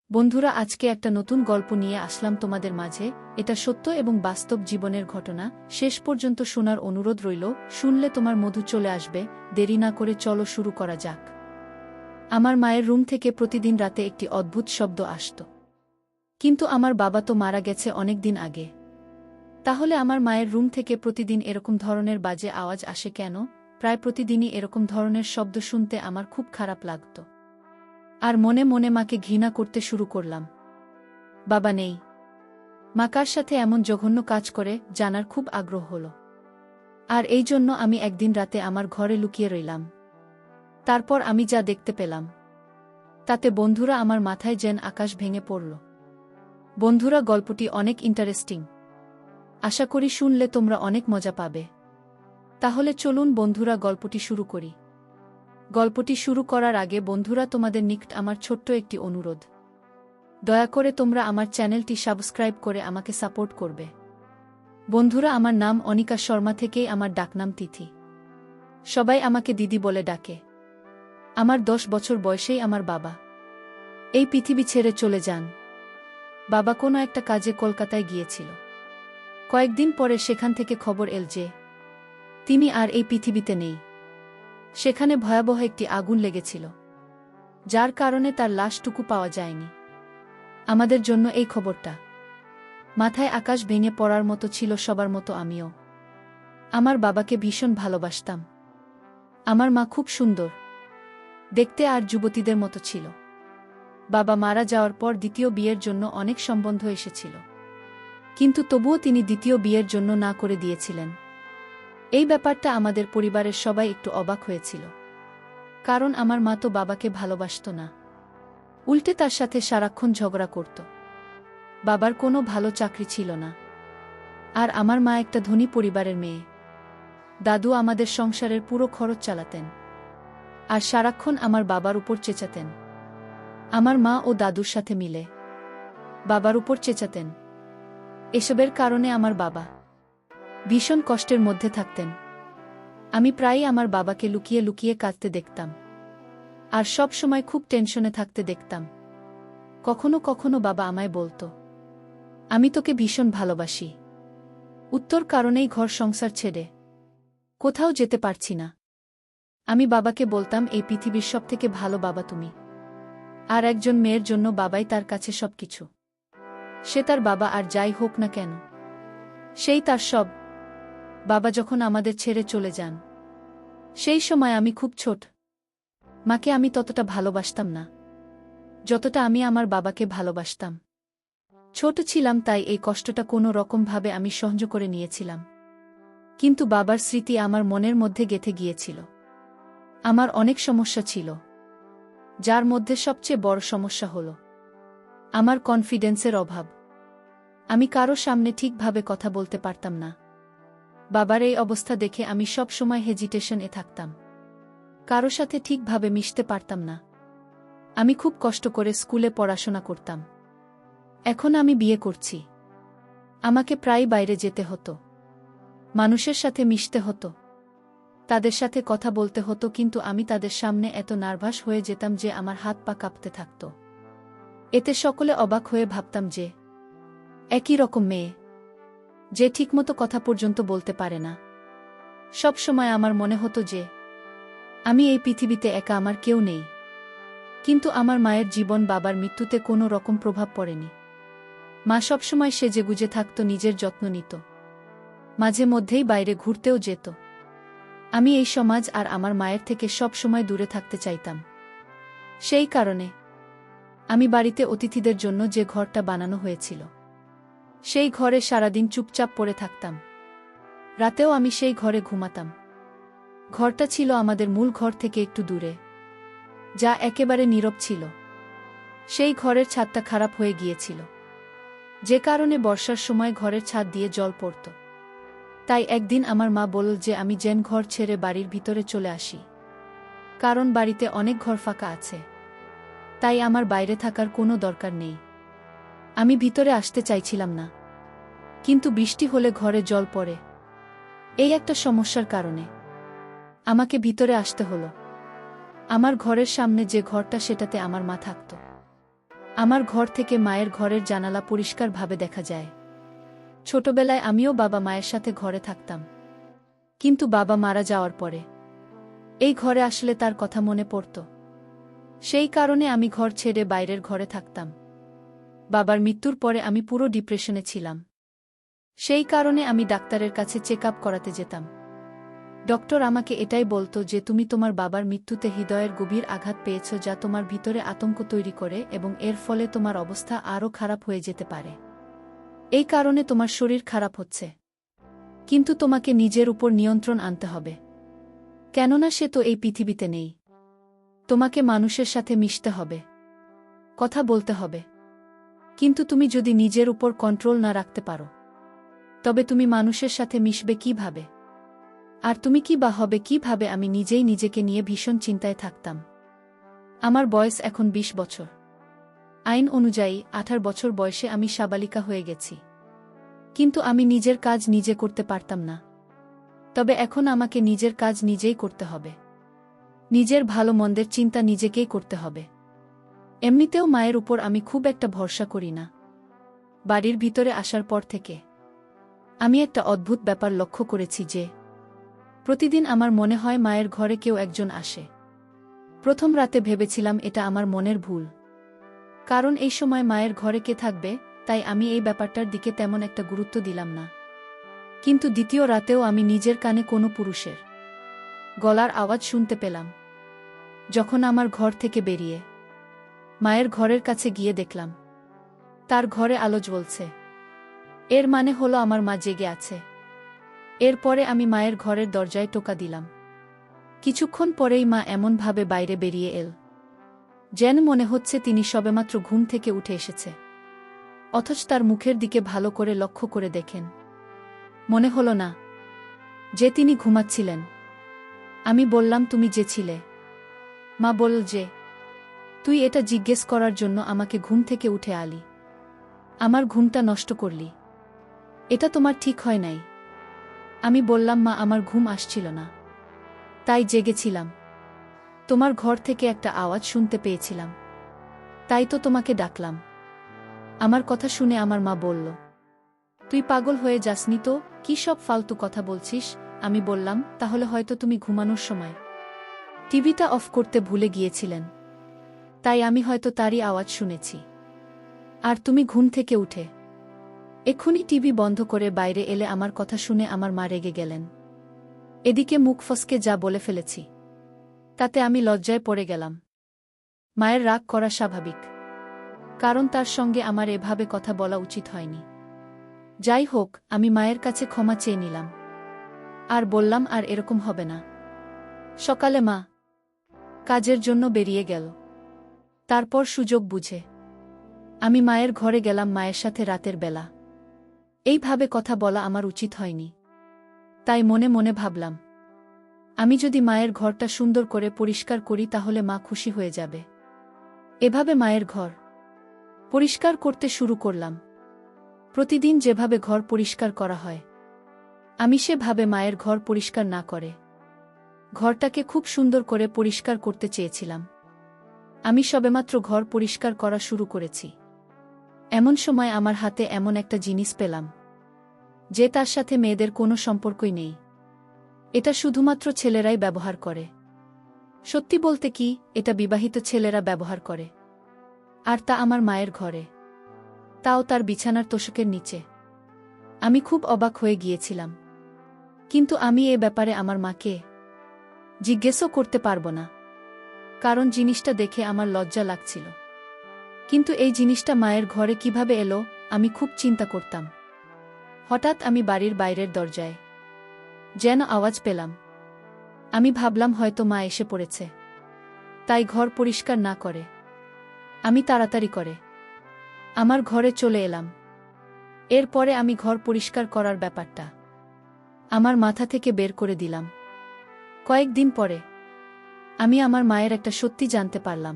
বন্ধুরা, আজকে একটা নতুন গল্প নিয়ে আসলাম তোমাদের মাঝে। এটা সত্য এবং বাস্তব জীবনের ঘটনা। শেষ পর্যন্ত শোনার অনুরোধ রইল। শুনলে তোমার মধু চলে আসবে। দেরি না করে চলো শুরু করা যাক। আমার মায়ের রুম থেকে প্রতিদিন রাতে একটি অদ্ভুত শব্দ আসত। কিন্তু আমার বাবা তো মারা গেছে অনেক দিন আগে। তাহলে আমার মায়ের রুম থেকে প্রতিদিন এরকম ধরনের বাজে আওয়াজ আসে কেন? প্রায় প্রতিদিনই এরকম ধরনের শব্দ শুনতে আমার খুব খারাপ লাগত। আর মনে মনে মাকে ঘৃণা করতে শুরু করলাম। বাবা নেই, মা কার সাথে এমন জঘন্য কাজ করে জানার খুব আগ্রহ হলো। আর এই জন্য আমি একদিন রাতে আমার ঘরে লুকিয়ে রইলাম। তারপর আমি যা দেখতে পেলাম তাতে বন্ধুরা আমার মাথায় যেন আকাশ ভেঙে পড়ল। বন্ধুরা, গল্পটি অনেক ইন্টারেস্টিং। আশা করি শুনলে তোমরা অনেক মজা পাবে। তাহলে চলুন বন্ধুরা, গল্পটি শুরু করি। গল্পটি শুরু করার আগে বন্ধুরা, তোমাদের নিকট আমার ছোট্ট একটি অনুরোধ। দয়া করে তোমরা আমার চ্যানেলটি সাবস্ক্রাইব করে আমাকে সাপোর্ট করবে। বন্ধুরা, আমার নাম অনিকা শর্মা, থেকেই আমার ডাকনাম তিথি। সবাই আমাকে দিদি বলে ডাকে। আমার 10 বছর বয়সেই আমার বাবা এই পৃথিবী ছেড়ে চলে যান। বাবা কোনো একটা কাজে কলকাতায় গিয়েছিল। কয়েকদিন পরে সেখান থেকে খবর এল যে তিনি আর এই পৃথিবীতে নেই। সেখানে ভয়াবহ একটি আগুন লেগেছিল, যার কারণে তার লাশটুকু পাওয়া যায়নি। আমাদের জন্য এই খবরটা মাথায় আকাশ ভেঙে পড়ার মতো ছিল সবার মতো আমিও। আমার বাবাকে ভীষণ ভালোবাসতাম। আমার মা খুব সুন্দর দেখতে আর যুবতীদের মতো ছিল। বাবা মারা যাওয়ার পর দ্বিতীয় বিয়ের জন্য অনেক সম্বন্ধ এসেছিল, কিন্তু তবুও তিনি দ্বিতীয় বিয়ের জন্য না করে দিয়েছিলেন। এই ব্যাপারটা আমাদের পরিবারের সবাই একটু অবাক হয়েছিল, কারণ আমার মা তো বাবাকে ভালোবাসত না, উল্টে তার সাথে সারাক্ষণ ঝগড়া করত। বাবার কোনো ভালো চাকরি ছিল না, আর আমার মা একটা ধনী পরিবারের মেয়ে। দাদু আমাদের সংসারের পুরো খরচ চালাতেন, আর সারাক্ষণ আমার বাবার উপর চেঁচাতেন। আমার মা ও দাদুর সাথে মিলে বাবার উপর চেঁচাতেন। এসবের কারণে আমার বাবা ভীষণ কষ্টের মধ্যে থাকতেন। আমি প্রায়ই আমার বাবাকে লুকিয়ে লুকিয়ে কাঁদতে দেখতাম, আর সব সময় খুব টেনশনে থাকতে দেখতাম। কখনো কখনো বাবা আমায় বলতো, আমি তোকে ভীষণ ভালোবাসি, উত্তর কারণেই ঘর সংসার ছেড়ে কোথাও যেতে পারছি না। আমি বাবাকে বলতাম, এই পৃথিবীর সবথেকে ভালো বাবা তুমি। আর একজন মেয়ের জন্য বাবাই তার কাছে সবকিছু। সে তার বাবা আর যাই হোক না কেন, সেই তার সব। বাবা যখন আমাদের ছেড়ে চলে যান, সেই সময় আমি খুব ছোট। মাকে আমি ততটা ভালোবাসতাম না যতটা আমি আমার বাবাকে ভালোবাসতাম। ছোট ছিলাম, তাই এই কষ্টটা কোনো রকমভাবে আমি সহ্য করে নিয়েছিলাম। কিন্তু বাবার স্মৃতি আমার মনের মধ্যে গেঁথে গিয়েছিল। আমার অনেক সমস্যা ছিল, যার মধ্যে সবচেয়ে বড় সমস্যা হল আমার কনফিডেন্সের অভাব। আমি কারো সামনে ঠিকভাবে কথা বলতে পারতাম না। বাবার এই অবস্থা দেখে আমি সব সময় হেজিটেশনে থাকতাম, কারো সাথে ঠিকভাবে মিশতে পারতাম না। আমি খুব কষ্ট করে স্কুলে পড়াশোনা করতাম। এখন আমি বিয়ে করছি, আমাকে প্রায় বাইরে যেতে হতো, মানুষের সাথে মিশতে হতো, তাদের সাথে কথা বলতে হতো, কিন্তু আমি তাদের সামনে এত নার্ভাস হয়ে যেতাম যে আমার হাত পা কাঁপতে থাকত। এতে সকলে অবাক হয়ে ভাবতাম যে একই রকম মেয়ে, যে ঠিকমতো কথা পর্যন্ত বলতে পারে না। সব সময় আমার মনে হতো যে আমি এই পৃথিবীতে একা, আমার কেউ নেই। কিন্তু আমার মায়ের জীবন বাবার মৃত্যুতে কোনো রকম প্রভাব পড়েনি। মা সবসময় সেজেগুজে থাকত, নিজের যত্ন নিত, মাঝে মধ্যেই বাইরে ঘুরতেও যেত। আমি এই সমাজ আর আমার মায়ের থেকে সব সময় দূরে থাকতে চাইতাম। সেই কারণে আমি বাড়িতে অতিথিদের জন্য যে ঘরটা বানানো হয়েছিল, সেই ঘরে সারাদিন চুপচাপ পড়ে থাকতাম। রাতেও আমি সেই ঘরে ঘুমাতাম। ঘরটা ছিল আমাদের মূল ঘর থেকে একটু দূরে, যা একেবারে নীরব ছিল। সেই ঘরের ছাদটা খারাপ হয়ে গিয়েছিল, যে কারণে বর্ষার সময় ঘরের ছাদ দিয়ে জল পড়ত। তাই একদিন আমার মা বলল যে আমি যেন ঘর ছেড়ে বাড়ির ভিতরে চলে আসি, কারণ বাড়িতে অনেক ঘর ফাঁকা আছে। তাই আমার বাইরে থাকার কোনো দরকার নেই। আমি ভিতরে আসতে চাইছিলাম না, কিন্তু বৃষ্টি হলে ঘরে জল পড়ে, এই একটা সমস্যার কারণে আমাকে ভিতরে আসতে হলো। আমার ঘরের সামনে যে ঘরটা, সেটাতে আমার মা থাকত। আমার ঘর থেকে মায়ের ঘরের জানালা পরিষ্কারভাবে দেখা যায়। ছোটবেলায় আমিও বাবা মায়ের সাথে ঘরে থাকতাম, কিন্তু বাবা মারা যাওয়ার পরে এই ঘরে আসলে তার কথা মনে পড়ত। সেই কারণে আমি ঘর ছেড়ে বাইরের ঘরে থাকতাম। বাবার মৃত্যুর পরে আমি পুরো ডিপ্রেশনে ছিলাম। সেই কারণে আমি ডাক্তারের কাছে চেক আপ করাতে যেতাম। ডক্টর আমাকে এটাই বলতো যে তুমি তোমার বাবার মৃত্যুতে হৃদয়ের গভীর আঘাত পেয়েছ, যা তোমার ভিতরে আতঙ্ক তৈরি করে এবং এর ফলে তোমার অবস্থা আরও খারাপ হয়ে যেতে পারে। এই কারণে তোমার শরীর খারাপ হচ্ছে, কিন্তু তোমাকে নিজের উপর নিয়ন্ত্রণ আনতে হবে, কেননা সে তো এই পৃথিবীতে নেই। তোমাকে মানুষের সাথে মিশতে হবে, কথা বলতে হবে, কিন্তু তুমি যদি নিজের উপর কন্ট্রোল না রাখতে পারো, তবে তুমি মানুষের সাথে মিশবে কিভাবে? আর তুমি কি বা হবে কিভাবে? আমি নিজেই নিজেকে নিয়ে ভীষণ চিন্তায় থাকতাম। আমার বয়স এখন 20 বছর। আইন অনুযায়ী 18 বছর বয়সে আমি সাবালিকা হয়ে গেছি, কিন্তু আমি নিজের কাজ নিজে করতে পারতাম না। তবে এখন আমাকে নিজের কাজ নিজেই করতে হবে। নিজের ভালো মন্দের চিন্তা নিজেকেই করতে হবে। এমনিতেও মায়ের উপর আমি খুব একটা ভরসা করি না। বাড়ির ভিতরে আসার পর থেকে আমি একটা অদ্ভুত ব্যাপার লক্ষ্য করেছি যে প্রতিদিন আমার মনে হয় মায়ের ঘরে কেউ একজন আসে। প্রথম রাতে ভেবেছিলাম এটা আমার মনের ভুল, কারণ এই সময় মায়ের ঘরে কে থাকবে, তাই আমি এই ব্যাপারটার দিকে তেমন একটা গুরুত্ব দিলাম না। কিন্তু দ্বিতীয় রাতেও আমি নিজের কানে কোনো পুরুষের গলার আওয়াজ শুনতে পেলাম। যখন আমার ঘর থেকে বেরিয়ে মায়ের ঘরের কাছে গিয়ে দেখলাম তার ঘরে আলো জ্বলছে। এর মানে হলো আমার মা জেগে আছে। এরপরে আমি মায়ের ঘরের দরজায় টোকা দিলাম। কিছুক্ষণ পরেই মা এমনভাবে বাইরে বেরিয়ে এল, যেন মনে হচ্ছে তিনি সবেমাত্র ঘুম থেকে উঠে এসেছে। অথচ তার মুখের দিকে ভালো করে লক্ষ্য করে দেখেন, মনে হলো না যে তিনি ঘুমাচ্ছিলেন। আমি বললাম, তুমি যে ছিলে? মা বলল যে, তুই এটা জিজ্ঞেস করার জন্য আমাকে ঘুম থেকে উঠে আলি, আমার ঘুমটা নষ্ট করলি। এটা তোমার ঠিক হয় নাই। আমি বললাম, মা, আমার ঘুম আসছিল না, তাই জেগেছিলাম। তোমার ঘর থেকে একটা আওয়াজ শুনতে পেয়েছিলাম, তাই তো তোমাকে ডাকলাম। আমার কথা শুনে আমার মা বলল, তুই পাগল হয়ে যাসনি তো? কি সব ফালতু কথা বলছিস? আমি বললাম, তাহলে হয়তো তুমি ঘুমানোর সময় টিভিটা অফ করতে ভুলে গিয়েছিলেন, তাই আমি হয়তো তারই আওয়াজ শুনেছি। আর তুমি ঘুম থেকে উঠে এক্ষুনি টিভি বন্ধ করে বাইরে এলে আমার কথা শুনে আমার মা রেগে গেলেন। এদিকে মুখ ফসকে যা বলে ফেলেছি, তাতে আমি লজ্জায় পড়ে গেলাম। মায়ের রাগ করা স্বাভাবিক, কারণ তার সঙ্গে আমার এভাবে কথা বলা উচিত হয়নি। যাই হোক, আমি মায়ের কাছে ক্ষমা চেয়ে নিলাম আর বললাম আর এরকম হবে না। সকালে মা কাজের জন্য বেরিয়ে গেল। তারপর সুযোগ বুঝে আমি মায়ের ঘরে গেলাম মায়ের সাথে রাতের বেলা। এইভাবে কথা বলা আমার উচিত হয়নি। তাই মনে মনে ভাবলাম, আমি যদি মায়ের ঘরটা সুন্দর করে পরিষ্কার করি তাহলে মা খুশি হয়ে যাবে। এভাবে মায়ের ঘর পরিষ্কার করতে শুরু করলাম। প্রতিদিন যেভাবে ঘর পরিষ্কার করা হয়, আমি সেভাবে মায়ের ঘর পরিষ্কার না করে ঘরটাকে খুব সুন্দর করে পরিষ্কার করতে চেয়েছিলাম। আমি সবেমাত্র ঘর পরিষ্কার করা শুরু করেছি, এমন সময় আমার হাতে এমন একটা জিনিস পেলাম যে তার সাথে মেয়েদের কোনো সম্পর্কই নেই। এটা শুধুমাত্র ছেলেরাই ব্যবহার করে। সত্যি বলতে কি, এটা বিবাহিত ছেলেরা ব্যবহার করে, আর তা আমার মায়ের ঘরে, তাও তার বিছানার তোশকের নিচে। আমি খুব অবাক হয়ে গিয়েছিলাম, কিন্তু আমি এ ব্যাপারে আমার মাকে জিজ্ঞেসও করতে পারব না, কারণ জিনিসটা দেখে আমার লজ্জা লাগছিল। কিন্তু এই জিনিসটা মায়ের ঘরে কিভাবে এলো, আমি খুব চিন্তা করতাম। হঠাৎ আমি বাড়ির বাইরের দরজায় যেন আওয়াজ পেলাম। আমি ভাবলাম হয়তো মা এসে পড়েছে, তাই ঘর পরিষ্কার না করে আমি তাড়াতাড়ি করে আমার ঘরে চলে এলাম। এরপরে আমি ঘর পরিষ্কার করার ব্যাপারটা আমার মাথা থেকে বের করে দিলাম। কয়েকদিন পরে আমি আমার মায়ের একটা সত্যি জানতে পারলাম।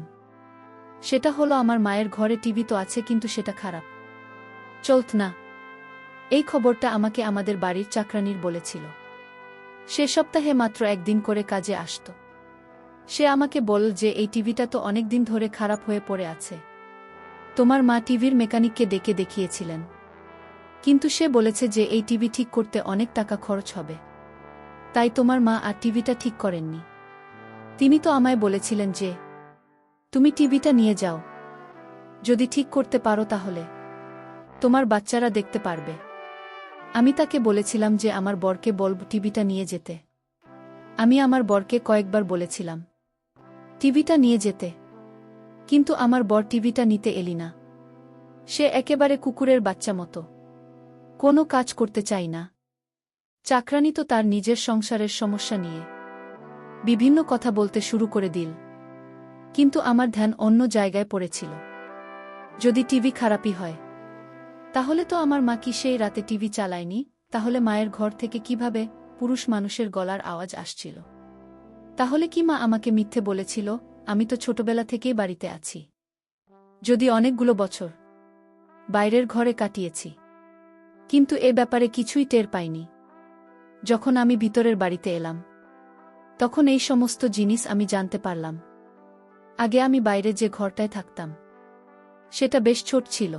সেটা হলো, আমার মায়ের ঘরে টিভি তো আছে, কিন্তু সেটা খারাপ চলত না। এই খবরটা আমাকে আমাদের বাড়ির চাকরানির বলেছিল। সে সপ্তাহে মাত্র একদিন করে কাজে আসত। সে আমাকে বলল যে এই টিভিটা তো অনেকদিন ধরে খারাপ হয়ে পড়ে আছে, তোমার মা টিভির মেকানিককে ডেকে দেখিয়েছিলেন, কিন্তু সে বলেছে যে এই টিভি ঠিক করতে অনেক টাকা খরচ হবে। তাই তোমার মা আর টিভিটা ঠিক করেননি। তিনি তো আমায় বলেছিলেন যে তুমি টিভিটা নিয়ে যাও, যদি ঠিক করতে পারো তাহলে তোমার বাচ্চারা দেখতে পারবে। আমি তাকে বলেছিলাম যে আমার বরকে বলব টিভিটা নিয়ে যেতে। আমি আমার বরকে কয়েকবার বলেছিলাম টিভিটা নিয়ে যেতে, কিন্তু আমার বর টিভিটা নিতে এলি না। সে একেবারে কুকুরের বাচ্চা মতো, কোনো কাজ করতে চাই না। চাকরানি তো তার নিজের সংসারের সমস্যা নিয়ে বিভিন্ন কথা বলতে শুরু করে দিল, কিন্তু আমার ধ্যান অন্য জায়গায় পড়েছিল। যদি টিভি খারাপই হয়, তাহলে তো আমার মা কি সেই রাতে টিভি চালায়নি? তাহলে মায়ের ঘর থেকে কিভাবে পুরুষ মানুষের গলার আওয়াজ আসছিল? তাহলে কি মা আমাকে মিথ্যে বলেছিল? আমি তো ছোটবেলা থেকেই বাড়িতে আছি, যদি অনেকগুলো বছর বাইরের ঘরে কাটিয়েছি, কিন্তু এ ব্যাপারে কিছুই টের পাইনি। যখন আমি ভিতরের বাড়িতে এলাম, তখন এই সমস্ত জিনিস আমি জানতে পারলাম। আগে আমি বাইরে যে ঘরটায় থাকতাম, সেটা বেশ ছোট ছিল।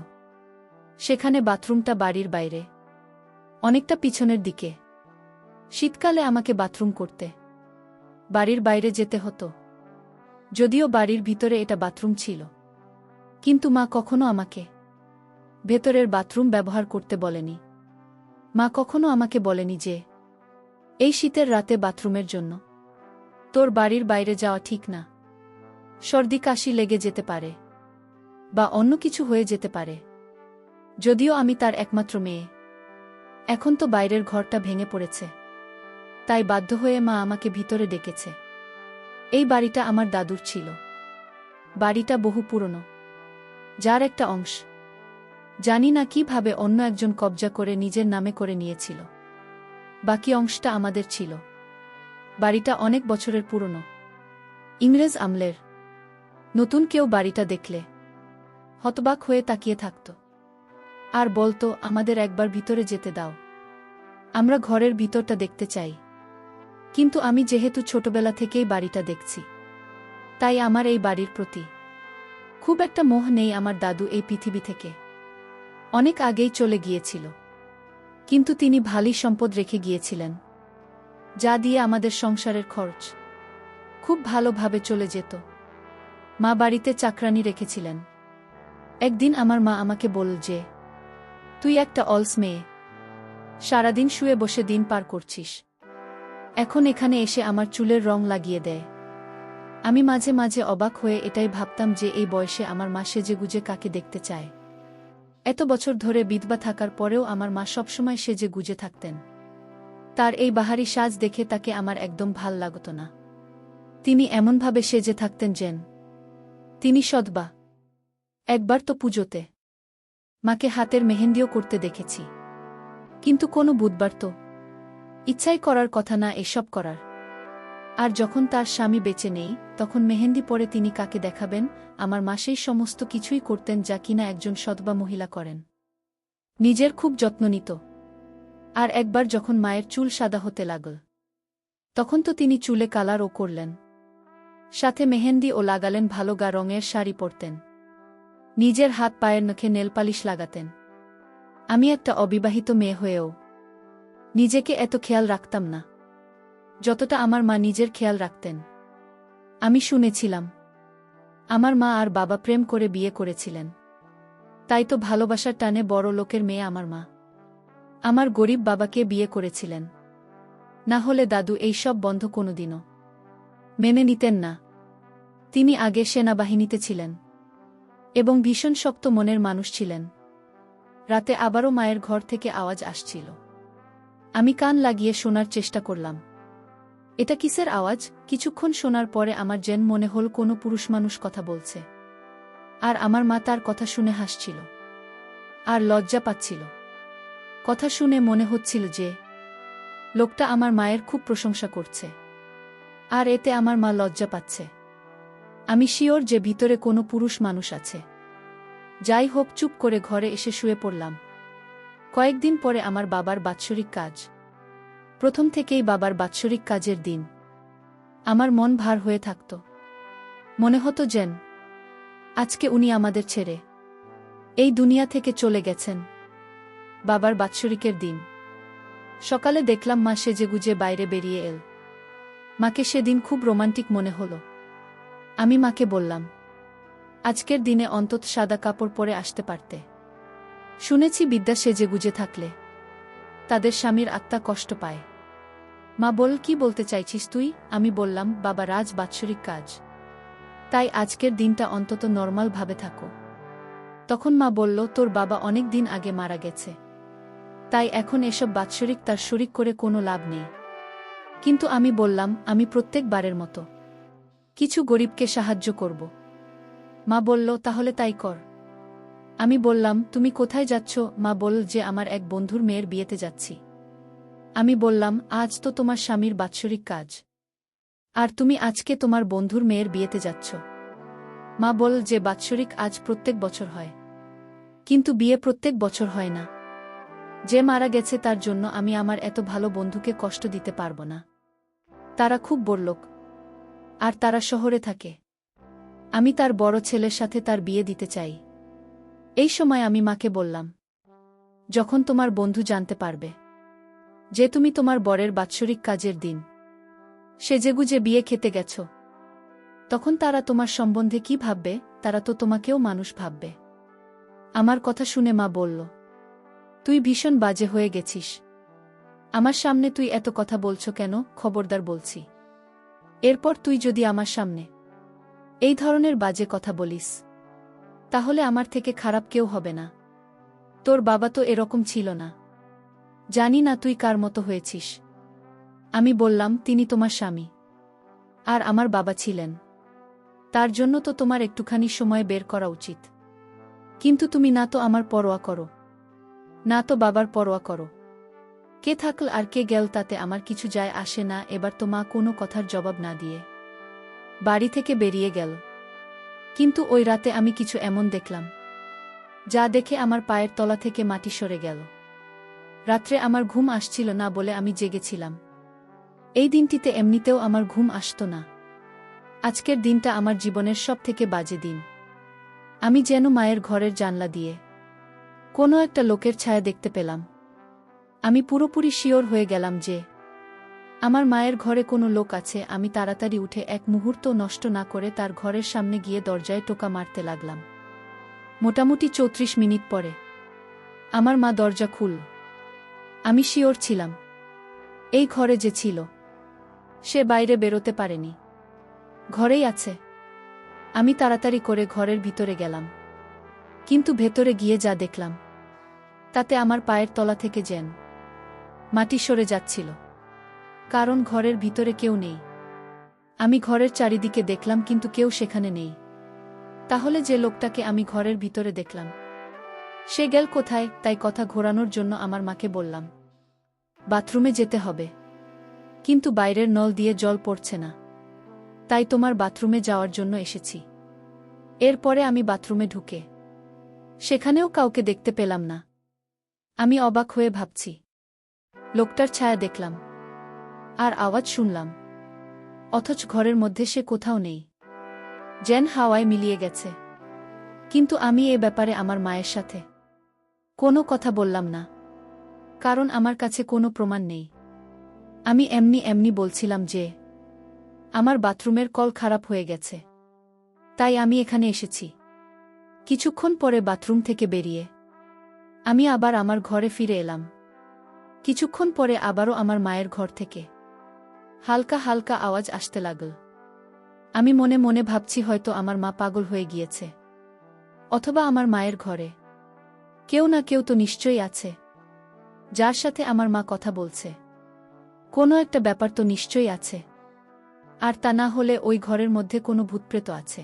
সেখানে বাথরুমটা বাড়ির বাইরে, অনেকটা পিছনের দিকে। শীতকালে আমাকে বাথরুম করতে বাড়ির বাইরে যেতে হতো। যদিও বাড়ির ভিতরে এটা বাথরুম ছিল, কিন্তু মা কখনো আমাকে ভেতরের বাথরুম ব্যবহার করতে বলেনি। মা কখনো আমাকে বলেনি যে এই শীতের রাতে বাথরুমের জন্য তোর বাড়ির বাইরে যাওয়া ঠিক না, সর্দি কাশি লেগে যেতে পারে বা অন্য কিছু হয়ে যেতে পারে। যদিও আমি তার একমাত্র মেয়ে, এখন তো বাইরের ঘরটা ভেঙে পড়েছে, তাই বাধ্য হয়ে মা আমাকে ভিতরে ডেকেছে। এই বাড়িটা আমার দাদুর ছিল। বাড়িটা বহু পুরনো, যার একটা অংশ জানি না কিভাবে অন্য একজন কবজা করে নিজের নামে করে নিয়েছিল। বাকি অংশটা আমাদের ছিল। বাড়িটা অনেক বছরের পুরনো, ইংরেজ আমলের। নতুন কেউ বাড়িটা দেখলে হতবাক হয়ে তাকিয়ে থাকত আর বলতো, আমাদের একবার ভিতরে যেতে দাও, আমরা ঘরের ভিতরটা দেখতে চাই। কিন্তু আমি যেহেতু ছোটবেলা থেকেই বাড়িটা দেখছি, তাই আমার এই বাড়ির প্রতি খুব একটা মোহ নেই। আমার দাদু এই পৃথিবী থেকে অনেক আগেই চলে গিয়েছিল, কিন্তু তিনি ভালোই সম্পদ রেখে গিয়েছিলেন, যা দিয়ে আমাদের সংসারের খরচ খুব ভালোভাবে চলে যেত। মা বাড়িতে চাকরানি রেখেছিলেন। একদিন আমার মা আমাকে বলল যে তুই একটা অলস মেয়ে, সারাদিন শুয়ে বসে দিন পার করছিস, এখন এখানে এসে আমার চুলের রং লাগিয়ে দেয়। আমি মাঝে মাঝে অবাক হয়ে এটাই ভাবতাম যে এই বয়সে আমার মা সেজেগুজে কাকে দেখতে চায়। এত বছর ধরে বিধবা থাকার পরেও আমার মা সবসময় সেজে গুজে থাকতেন। তার এই বাহারি সাজ দেখে তাকে আমার একদম ভাল লাগত না। তিনি এমনভাবে সেজে থাকতেন যেন তিনি সদবা। একবার তো পুজোতে মাকে হাতের মেহেন্দিও করতে দেখেছি, কিন্তু কোনো বুধবার তো ইচ্ছাই করার কথা না এসব করার। আর যখন তার স্বামী বেঁচে নেই, তখন মেহেন্দি পরে তিনি কাকে দেখাবেন? আমার মা সেই সমস্ত কিছুই করতেন যা কিনা একজন সদবা মহিলা করেন। নিজের খুব যত্ন নিত। আর একবার যখন মায়ের চুল সাদা হতে লাগল, তখন তো তিনি চুলে কালারও করলেন, সাথে মেহেন্দি ও লাগালেন, ভালো গা রঙের শাড়ি পরতেন, নিজের হাত পায়ের নখে নেলপালিশ লাগাতেন। আমি একটা অবিবাহিত মেয়ে হয়েও নিজেকে এত খেয়াল রাখতাম না যতটা আমার মা নিজের খেয়াল রাখতেন। আমি শুনেছিলাম আমার মা আর বাবা প্রেম করে বিয়ে করেছিলেন, তাই তো ভালোবাসার টানে বড় লোকের মেয়ে আমার মা আমার গরিব বাবাকে বিয়ে করেছিলেন। না হলে দাদু এই সব বন্ধ কোনোদিনও মেনে নিতেন না। তিনি আগে সেনাবাহিনীতে ছিলেন এবং ভীষণ শক্ত মনের মানুষ ছিলেন। রাতে আবারও মায়ের ঘর থেকে আওয়াজ আসছিল। আমি কান লাগিয়ে শোনার চেষ্টা করলাম, এটা কিসের আওয়াজ? কিছুক্ষণ শোনার পরে আমার যেন মনে হল কোনো পুরুষ মানুষ কথা বলছে, আর আমার মা তার কথা শুনে হাসছিল আর লজ্জা পাচ্ছিল। কথা শুনে মনে হচ্ছিল যে লোকটা আমার মায়ের খুব প্রশংসা করছে, আর এতে আমার মা লজ্জা পাচ্ছে। আমি শিওর যে ভিতরে কোনো পুরুষ মানুষ আছে। যাই হোক, চুপ করে ঘরে এসে শুয়ে পড়লাম। কয়েকদিন পরে আমার বাবার বাৎসরিক কাজ। প্রথম থেকেই বাবার বাৎসরিক কাজের দিন আমার মন ভার হয়ে থাকত। মনে হতো যেন আজকে উনি আমাদের ছেড়ে এই দুনিয়া থেকে চলে গেছেন। বাবার বাৎসরিকের দিন সকালে দেখলাম মা সেজেগুজে বাইরে বেরিয়ে এল। মাকে সেদিন খুব রোমান্টিক মনে হলো। আমি মাকে বললাম, আজকের দিনে অন্তত সাদা কাপড় পরে আসতে পারতে। শুনেছি বিদ্যা সেজেগুজে থাকলে তাদের স্বামীর আত্মা কষ্ট পায়। মা বল, কি বলতে চাইছিস তুই? আমি বললাম, বাবা রাজ বাৎসরিক কাজ, তাই আজকের দিনটা অন্তত নর্মাল ভাবে থাকো। তখন মা বলল, তোর বাবা অনেক দিন আগে মারা গেছে, তাই এখন এসব বাৎসরিক তার শরিক করে কোনো লাভ নেই। কিন্তু আমি বললাম, আমি প্রত্যেকবারের মতো কিছু গরিবকে সাহায্য করব। মা বলল, তাহলে তাই কর। আমি বললাম, তুমি কোথায় যাচ্ছ? মা বলল যে আমার এক বন্ধুর মেয়ের বিয়েতে যাচ্ছি। আমি বললাম, আজ তো তোমার স্বামীর বাৎসরিক কাজ, আর তুমি আজকে তোমার বন্ধুর মেয়ের বিয়েতে যাচ্ছ। মা বলল যে বাৎসরিক আজ প্রত্যেক বছর হয়, কিন্তু বিয়ে প্রত্যেক বছর হয় না। যে মারা গেছে তার জন্য আমি আমার এত ভালো বন্ধুকে কষ্ট দিতে পারব না। তারা খুব বড়লোক, আর তারা শহরে থাকে। আমি তার বড় ছেলের সাথে তার বিয়ে দিতে চাই। এই সময় আমি মাকে বললাম, যখন তোমার বন্ধু জানতে পারবে যে তুমি তোমার বরের বাৎসরিক কাজের দিন সেজেগুজে বিয়ে খেতে গেছ, তখন তারা তোমার সম্বন্ধে কি ভাববে? তারা তো তোমাকেও মানুষ ভাববে। আমার কথা শুনে মা বলল, তুই ভীষণ বাজে হয়ে গেছিস। আমার সামনে তুই এত কথা বলছ কেন? খবরদার বলছি, এরপর তুই যদি আমার সামনে এই ধরনের বাজে কথা বলিস, তাহলে আমার থেকে খারাপ কেউ হবে না। তোর বাবা তো এরকম ছিল না। জানি না তুই কার মতো হয়েছিস। আমি বললাম, তিনি তোমার স্বামী, আর আমার বাবা ছিলেন। তার জন্য তো তোমার একটুখানি সময় বের করা উচিত। কিন্তু তুমি না তো আমার পরোয়া করো, না তো বাবার পরোয়া করো। কে থাকল আর কে গেল তাতে আমার কিছু যায় আসে না। এবার তো মা কোনো কথার জবাব না দিয়ে বাড়ি থেকে বেরিয়ে গেল। কিন্তু ওই রাতে আমি কিছু এমন দেখলাম যা দেখে আমার পায়ের তলা থেকে মাটি সরে গেল। রাত্রে আমার ঘুম আসছিল না বলে আমি জেগেছিলাম। এই দিনটিতে এমনিতেও আমার ঘুম আসতো না। আজকের দিনটা আমার জীবনের সবথেকে বাজে দিন। আমি যেন মায়ের ঘরের জানলা দিয়ে কোনো একটা লোকের ছায়া দেখতে পেলাম। আমি পুরোপুরি শিওর হয়ে গেলাম যে আমার মায়ের ঘরে কোনো লোক আছে। আমি তাড়াতাড়ি উঠে এক মুহূর্ত নষ্ট না করে তার ঘরের সামনে গিয়ে দরজায় টোকা মারতে লাগলাম। মোটামুটি 34 মিনিট পরে আমার মা দরজা খুলল। আমি শিওর ছিলাম এই ঘরে যে ছিল সে বাইরে বেরোতে পারেনি, ঘরেই আছে। আমি তাড়াতাড়ি করে ঘরের ভিতরে গেলাম, কিন্তু ভেতরে গিয়ে যা দেখলাম তাতে আমার পায়ের তলা থেকে যেন মাটি সরে যাচ্ছিল, কারণ ঘরের ভিতরে কেউ নেই। আমি ঘরের চারিদিকে দেখলাম, কিন্তু কেউ সেখানে নেই। তাহলে যে লোকটাকে আমি ঘরের ভিতরে দেখলাম সে গেল কোথায়? তাই কথা ঘোরানোর জন্য আমার মাকে বললাম, বাথরুমে যেতে হবে, কিন্তু বাইরের নল দিয়ে জল পড়ছে না, তাই তোমার বাথরুমে যাওয়ার জন্য এসেছি। এরপরে আমি বাথরুমে ঢুকে সেখানেও কাউকে দেখতে পেলাম না। আমি অবাক হয়ে ভাবছি, লোকটার ছায়া দেখলাম আর আওয়াজ শুনলাম, অথচ ঘরের মধ্যে সে কোথাও নেই, যেন হাওয়ায় মিলিয়ে গেছে। কিন্তু আমি এ ব্যাপারে আমার মায়ের সাথে কোনো কথা বললাম না, কারণ আমার কাছে কোনো প্রমাণ নেই। আমি এমনি এমনি বলছিলাম যে আমার বাথরুমের কল খারাপ হয়ে গেছে, তাই আমি এখানে এসেছি। কিছুক্ষণ পরে বাথরুম থেকে বেরিয়ে আমি আবার আমার ঘরে ফিরে এলাম। কিছুক্ষণ পরে আবারও আমার মায়ের ঘর থেকে হালকা হালকা আওয়াজ আসতে লাগল। আমি মনে মনে ভাবছি, হয়তো আমার মা পাগল হয়ে গিয়েছে, অথবা আমার মায়ের ঘরে কেউ না কেউ তো নিশ্চয়ই আছে যার সাথে আমার মা কথা বলছে। কোনো একটা ব্যাপার তো নিশ্চয়ই আছে, আর তা না হলে ওই ঘরের মধ্যে কোনো ভূতপ্রেত আছে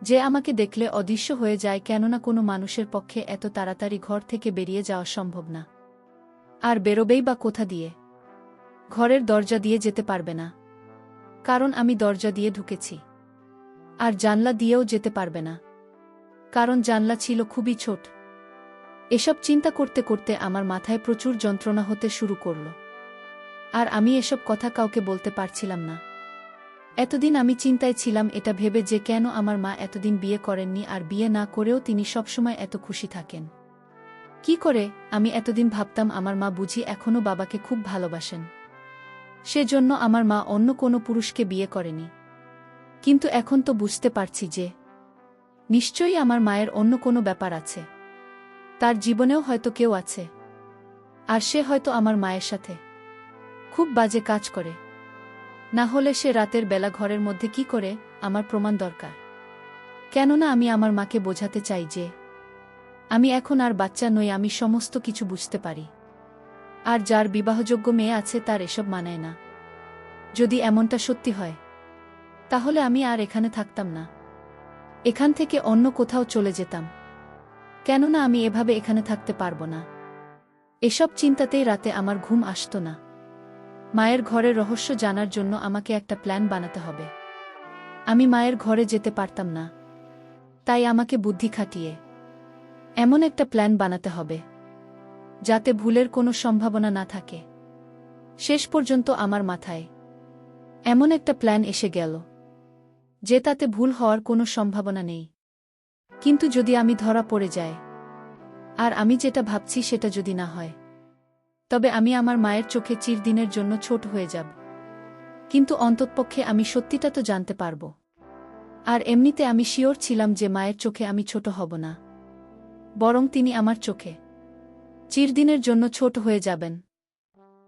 যে আমাকে দেখলে অদৃশ্য হয়ে যায়। কেননা কোনো মানুষের পক্ষে এত তাড়াতাড়ি ঘর থেকে বেরিয়ে যাওয়া সম্ভব না। আর বেরোবেই বা কোথা দিয়ে? ঘরের দরজা দিয়ে যেতে পারবে না, কারণ আমি দরজা দিয়ে ঢুকেছি। আর জানলা দিয়েও যেতে পারবে না, কারণ জানলা ছিল খুবই ছোট। এসব চিন্তা করতে করতে আমার মাথায় প্রচুর যন্ত্রণা হতে শুরু করল, আর আমি এসব কথা কাউকে বলতে পারছিলাম না। এতদিন আমি চিন্তায় ছিলাম এটা ভেবে যে কেন আমার মা এতদিন বিয়ে করেননি, আর বিয়ে না করেও তিনি সবসময় এত খুশি থাকেন। কি করে আমি এতদিন ভাবতাম আমার মা বুঝি এখনও বাবাকে খুব ভালোবাসেন, সেজন্য আমার মা অন্য কোনো পুরুষকে বিয়ে করেনি। কিন্তু এখন তো বুঝতে পারছি যে নিশ্চয়ই আমার মায়ের অন্য কোনো ব্যাপার আছে, তার জীবনেও হয়তো কেউ আছে, আর সে হয়তো আমার মায়ের সাথে খুব বাজে কাজ করে। না হলে সে রাতের বেলা ঘরের মধ্যে কি করে? আমার প্রমাণ দরকার। কেননা আমি আমার মাকে বোঝাতে চাই যে আমি এখন আর বাচ্চা নই, আমি সমস্ত কিছু বুঝতে পারি। আর যার বিবাহযোগ্য মেয়ে আছে তার এসব মানায় না। যদি এমনটা সত্যি হয় তাহলে আমি আর এখানে থাকতাম না, এখান থেকে অন্য কোথাও চলে যেতাম। কেননা আমি এভাবে এখানে থাকতে পারবো না। এসব চিন্তাতেই রাতে আমার ঘুম আসত না। মায়ের ঘরের রহস্য জানার জন্য আমাকে একটা প্ল্যান বানাতে হবে। আমি মায়ের ঘরে যেতে পারতাম না, তাই আমাকে বুদ্ধি খাটিয়ে এমন একটা প্ল্যান বানাতে হবে যাতে ভুলের কোনো সম্ভাবনা না থাকে। শেষ পর্যন্ত আমার মাথায় এমন একটা প্ল্যান এসে গেল যে তাতে ভুল হওয়ার কোনো সম্ভাবনা নেই। কিন্তু যদি আমি ধরা পড়ে যাই, আর আমি যেটা ভাবছি সেটা যদি না হয়, তবে আমি আমার মায়ের চোখে চিরদিনের জন্য ছোট হয়ে যাব। কিন্তু অন্ততপক্ষে আমি সত্যিটা তো জানতে পারব। আর এমনিতে আমি শিওর ছিলাম যে মায়ের চোখে আমি ছোট হব না, বরং তিনি আমার চোখে চিরদিনের জন্য ছোট হয়ে যাবেন।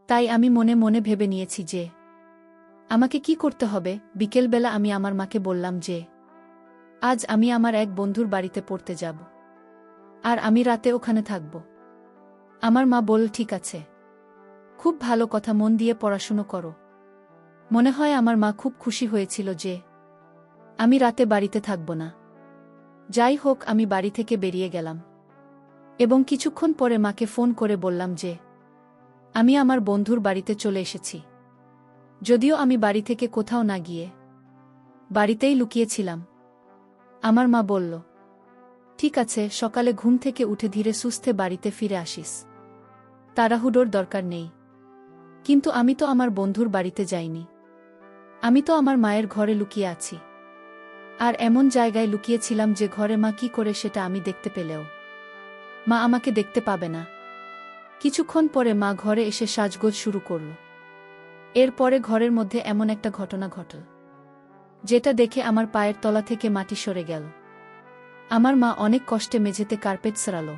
তাই আমি মনে মনে ভেবে নিয়েছি যে আমাকে কি করতে হবে। বিকেলবেলা আমি আমার মাকে বললাম যে আজ আমি আমার এক বন্ধুর বাড়িতে পড়তে যাব, আর আমি রাতে ওখানে থাকব। আমার মা বলল, ঠিক আছে, খুব ভালো কথা, মন দিয়ে পড়াশুনো করো। মনে হয় আমার মা খুব খুশি হয়েছিল যে আমি রাতে বাড়িতে থাকব না। যাই হোক, আমি বাড়ি থেকে বেরিয়ে গেলাম এবং কিছুক্ষণ পরে মাকে ফোন করে বললাম যে আমি আমার বন্ধুর বাড়িতে চলে এসেছি। যদিও আমি বাড়ি থেকে কোথাও না গিয়ে বাড়িতেই লুকিয়েছিলাম। আমার মা বলল, ঠিক আছে, সকালে ঘুম থেকে উঠে ধীরে সুস্থে বাড়িতে ফিরে আসিস, তাড়াহুড়োর দরকার নেই। কিন্তু আমি তো আমার বন্ধুর বাড়িতে যাইনি, আমি তো আমার মায়ের ঘরে লুকিয়ে আছি। আর এমন জায়গায় লুকিয়েছিলাম যে ঘরে মা কি করে সেটা আমি দেখতে পেলেও মা আমাকে দেখতে পাবে না। কিছুক্ষণ পরে মা ঘরে এসে সাজগোজ শুরু করল। এরপরে ঘরের মধ্যে এমন একটা ঘটনা ঘটল যেটা দেখে আমার পায়ের তলা থেকে মাটি সরে গেল। আমার মা অনেক কষ্টে মেঝেতে কার্পেট সরাল,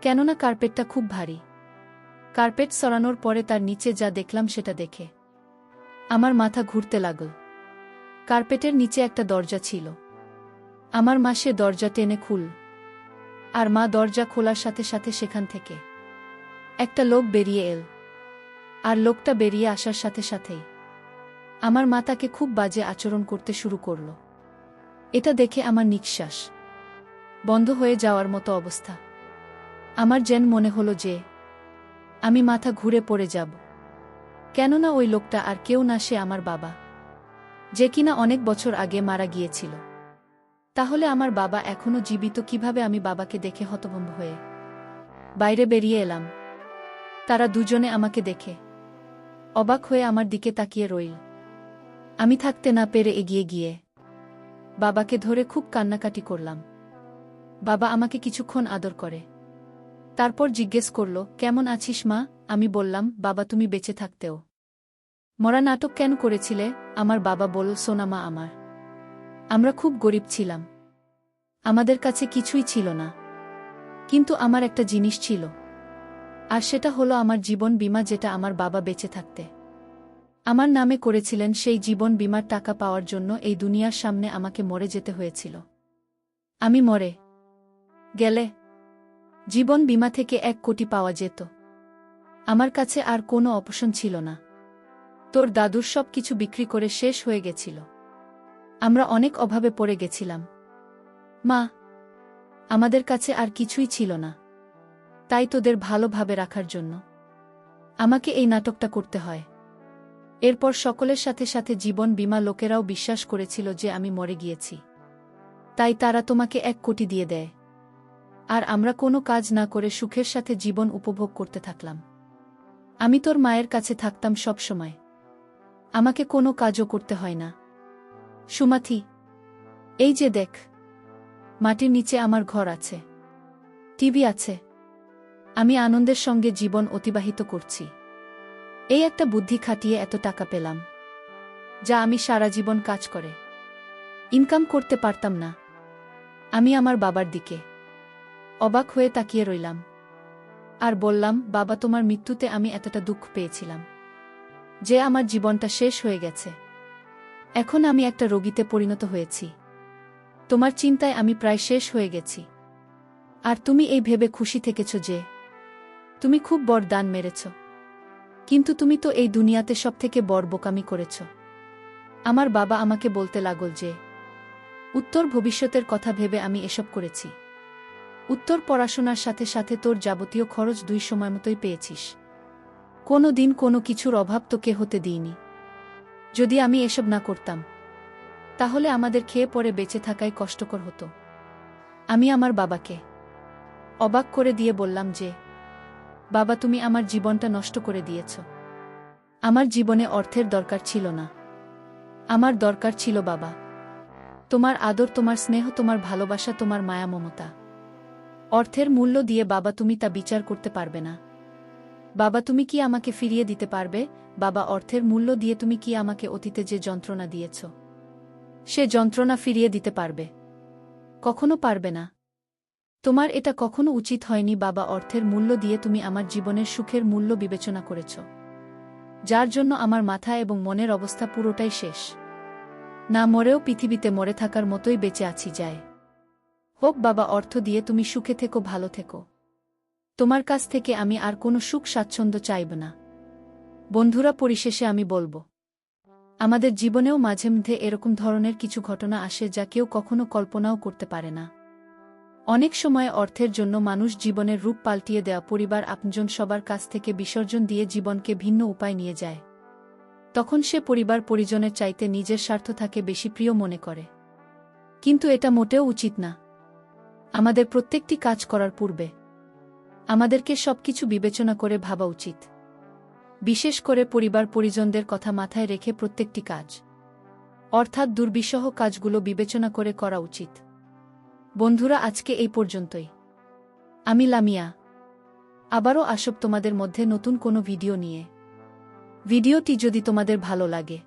কেননা কার্পেটটা খুব ভারী। কার্পেট সরানোর পরে তার নিচে যা দেখলাম সেটা দেখে আমার মাথা ঘুরতে লাগল। কার্পেটের নিচে একটা দরজা ছিল। আমার মা সে দরজা টেনে খুল, আর মা দরজা খোলার সাথে সাথে সেখান থেকে একটা লোক বেরিয়ে এল। আর লোকটা বেরিয়ে আসার সাথে সাথেই আমার মা তাকে খুব বাজে আচরণ করতে শুরু করল। এটা দেখে আমার নিঃশ্বাস বন্ধ হয়ে যাওয়ার মতো অবস্থা। আমার যেন মনে হলো যে আমি মাথা ঘুরে পড়ে যাব, কেননা ওই লোকটা আর কেউ না, সে আমার বাবা, যে কিনা অনেক বছর আগে মারা গিয়েছিল। তাহলে আমার বাবা এখনো জীবিত কিভাবে? আমি বাবাকে দেখে হতভম্ব হয়ে বাইরে বেরিয়ে এলাম। তারা দুজনে আমাকে দেখে অবাক হয়ে আমার দিকে তাকিয়ে রইল। আমি থাকতে না পেরে এগিয়ে গিয়ে বাবাকে ধরে খুব কান্নাকাটি করলাম। বাবা আমাকে কিছুক্ষণ আদর করে, তারপর জিজ্ঞেস করল, কেমন আছিস মা? আমি বললাম, বাবা তুমি বেঁচে থাকতেও মরা নাটক কেন করেছিলে? আমার বাবা বলল, সোনা মা, আমরা খুব গরিব ছিলাম, আমাদের কাছে কিছুই ছিল না, কিন্তু আমার একটা জিনিস ছিল, আর সেটা হলো আমার জীবন বীমা, যেটা আমার বাবা বেঁচে থাকতে আমার নামে করেছিলেন। সেই জীবন বীমার টাকা পাওয়ার জন্য এই দুনিয়ার সামনে আমাকে মরে যেতে হয়েছিল। আমি মরে গেলে জীবন বীমা থেকে 1 কোটি পাওয়া যেত। আমার কাছে আর কোনো অপশন ছিল না। তোর দাদুর সব কিছু বিক্রি করে শেষ হয়ে গেছিল। আমরা অনেক অভাবে পড়ে গেছিলাম মা, আমাদের কাছে আর কিছুই ছিল না। তাই তোদের ভালোভাবে রাখার জন্য আমাকে এই নাটকটা করতে হয়। এরপর সকলের সাথে সাথে জীবন বীমা লোকেরাও বিশ্বাস করেছিল যে আমি মরে গিয়েছি, তাই তারা তোমাকে 1 কোটি দিয়ে দেয়, আর আমরা কোনো কাজ না করে সুখের সাথে জীবন উপভোগ করতে থাকলাম। আমি তোর মায়ের কাছে থাকতাম সব সময়, আমাকে কোনো কাজও করতে হয় না। সুমাথি, এই যে দেখ, মাটির নিচে আমার ঘর আছে, টিভি আছে, আমি আনন্দের সঙ্গে জীবন অতিবাহিত করছি। এই একটা বুদ্ধি খাটিয়ে এত টাকা পেলাম, যা আমি সারা জীবন কাজ করে ইনকাম করতে পারতাম না। আমি আমার বাবার দিকে অবাক হয়ে তাকিয়ে রইলাম আর বললাম, বাবা, তোমার মৃত্যুতে আমি এতটা দুঃখ পেয়েছিলাম যে আমার জীবনটা শেষ হয়ে গেছে। এখন আমি একটা রোগীতে পরিণত হয়েছি। তোমার চিন্তায় আমি প্রায় শেষ হয়ে গেছি। আর তুমি এই ভেবে খুশি থেকেছ যে তুমি খুব বড় দান মেরেছ। কিন্তু তুমি তো এই দুনিয়াতে সবথেকে বড় বোকামি করেছ। আমার বাবা আমাকে বলতে লাগল যে উত্তর ভবিষ্যতের কথা ভেবে আমি এসব করেছি। উত্তর পড়াশোনার সাথে সাথে তোর যাবতীয় খরচ 2 সময় মতোই পেয়েছিস। কোনো দিন কোনো কিছুর অভাব তোকে হতে দিইনি। যদি আমি এসব না করতাম, তাহলে আমাদের খেয়ে পরে বেঁচে থাকাই কষ্টকর হতো। আমি আমার বাবাকে অবাক করে দিয়ে বললাম যে, বাবা, তুমি আমার জীবনটা নষ্ট করে দিয়েছ। আমার জীবনে অর্থের দরকার ছিল না। আমার দরকার ছিল বাবা, তোমার আদর, তোমার স্নেহ, তোমার ভালোবাসা, তোমার মায়া মমতা। অর্থের মূল্য দিয়ে বাবা তুমি তা বিচার করতে পারবে না। বাবা, তুমি কি আমাকে ফিরিয়ে দিতে পারবে? বাবা, অর্থের মূল্য দিয়ে তুমি কি আমাকে অতীতে যে যন্ত্রণা দিয়েছ, সে যন্ত্রণা ফিরিয়ে দিতে পারবে? কখনো পারবে না। তোমার এটা কখনো উচিত হয়নি বাবা। অর্থের মূল্য দিয়ে তুমি আমার জীবনের সুখের মূল্য বিবেচনা করেছ, যার জন্য আমার মাথা এবং মনের অবস্থা পুরোটাই শেষ। না মরেও পৃথিবীতে মরে থাকার মতোই বেঁচে আছি। যায় হোক বাবা, অর্থ দিয়ে তুমি সুখে থেকো, ভালো থেকো। তোমার কাছ থেকে আমি আর কোনো সুখ স্বাচ্ছন্দ্য চাইব না। বন্ধুরা, পরিশেষে আমি বলবো, আমাদের জীবনেও মাঝে মধ্যে এরকম ধরনের কিছু ঘটনা আসে যা কেউ কখনো কল্পনাও করতে পারে না। অনেক সময় অর্থের জন্য মানুষ জীবনের রূপ পাল্টিয়ে দেওয়া, পরিবার, আপনজন সবার কাছ থেকে বিসর্জন দিয়ে জীবনকে ভিন্ন উপায় নিয়ে যায়। তখন সে পরিবার পরিজনের চাইতে নিজের স্বার্থ থাকে বেশি প্রিয় মনে করে। কিন্তু এটা মোটেও উচিত না। আমাদের প্রত্যেকটি কাজ করার পূর্বে আমাদেরকে সবকিছু বিবেচনা করে ভাবা উচিত। বিশেষ করে পরিবার পরিজনদের কথা মাথায় রেখে প্রত্যেকটি কাজ, অর্থাৎ দুর্বিষহ কাজগুলো বিবেচনা করে করা উচিত। বন্ধুরা, আজকে এই পর্যন্তই। আমি লামিয়া আবারও আসব তোমাদের মধ্যে নতুন কোনো ভিডিও নিয়ে। ভিডিওটি যদি তোমাদের ভালো লাগে,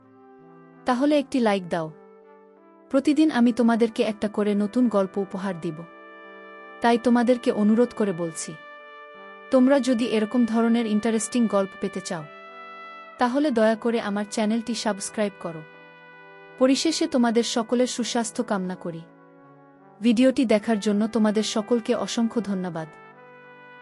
তাহলে একটি লাইক দাও। প্রতিদিন আমি তোমাদেরকে একটা করে নতুন গল্প উপহার দিব। তাই তোমাদেরকে অনুরোধ করে বলছি, তোমরা যদি এরকম ধরনের ইন্টারেস্টিং গল্প পেতে চাও, তাহলে দয়া করে আমার চ্যানেলটি সাবস্ক্রাইব করো। পরিশেষে তোমাদের সকলের সুস্বাস্থ্য কামনা করি। ভিডিওটি দেখার জন্য তোমাদের সকলকে অসংখ্য ধন্যবাদ।